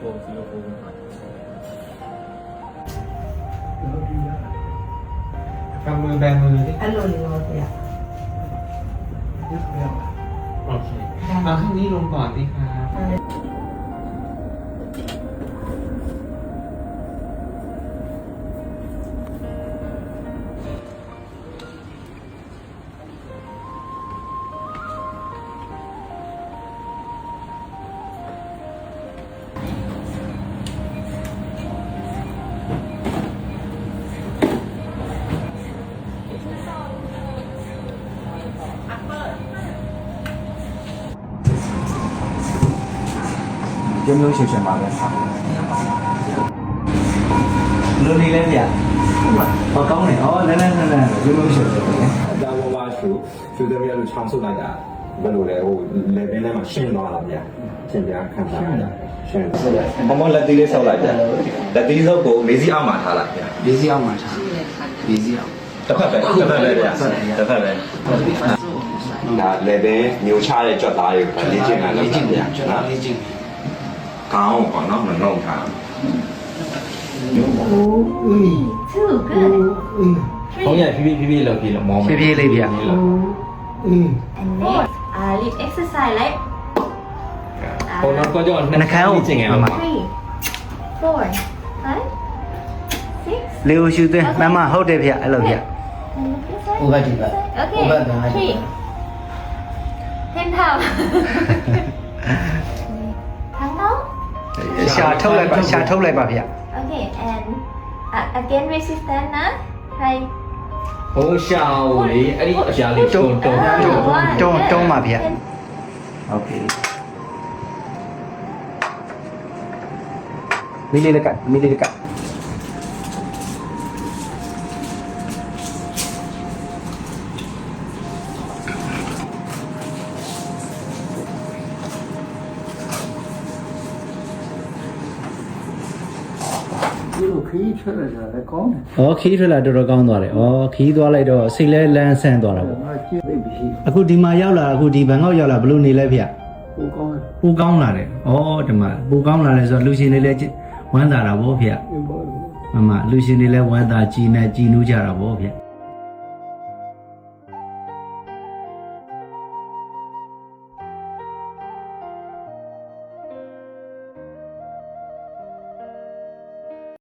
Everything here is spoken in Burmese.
กำมือแบมือดิ อันโลลิโอเสีย โอเคเอาข้างนี้ลงก่อนดิครับ မျိုးမျိုးရှင်ရှင်ပါပဲလူလေးလဲဗျာဟောကောင်းတယ်ဟောနန်းနန်းမျိုးမျိုးရှင်ရှင်ပဲ ဒါဝဝရှူတယ်ရလို့ချောင်းဆုပ်လိုက်တာဘယ်လိုလဲဟိုလေဘင်းထဲမှာရှင်းသွားတာဗျာရှင်းပြခံစားရတယ်ရှင်းမမလက်သေးလေးဆောက်လိုက်ဗျာလက်သေးဆောက်ကိုမေးစီအောင်မှာထားလိုက်ဗျာ လေးစီအောင်မှာထားလေးစီအောင် တစ်ဖက်ပဲဗျာတစ်ဖက်ပဲဒါလေဘင်းမျိုးချတဲ့ကြွက်သားတွေလေ့ကျင့်တာလေ့ကျင့်ဗျာကျွန်တော်လေ့ကျင့်ကောင်းပေါ့နော်မနှုတ်ထား Two, good. ဘုံရဖြည်းဖြည်းလောက်မောင်း ဖြည်းဖြည်းလေးဗျာ And next, lip exercise, right? ဘုံတော့ကြောနှခမ်းကိုကျင်ငယ်အောင်ပါ Three, four, five, six. လေးကိုရှူသွင်းမမဟုတ်တယ်ဗျာအဲ့လိုဗျာ And look inside. Over to that. Okay. Over to that. Three. 10 times. ทั้งท้อง ရှာထုတ်လိုက်ပါဗျာ Okay, and again resistance นะใคร ဘုံရှောင်းလေအဲ့ဒီအရာလေးတုံး တွန်းပါဗျာโอเคမီလီလက်က ဒီလိုခီးထွက်လာတာလည်းကောင်းတယ် ။အော်ခီးထွက်လာတော်တော်ကောင်းသွားတယ်။အော်ခီးသွားလိုက်တော့စိတ်လဲလန်းဆန်းသွားတာပေါ့ ။ငါကြည့်သိပြီ ။အခုဒီမှာရောက်လာအခုဒီဘန်ကောက်ရောက်လာဘယ်လိုနေလဲဗျ။ ဟိုကောင်းတယ် ပူကောင်းလာတယ်။အော်ဒီမှာပူကောင်းလာတယ်ဆိုတော့လူရှင်တွေလည်းဝမ်းသာတာပေါ့ဗျ။ ဒီဘော မမလူရှင်တွေလည်းဝမ်းသာကြည်နူးကြတာပေါ့ဗျ။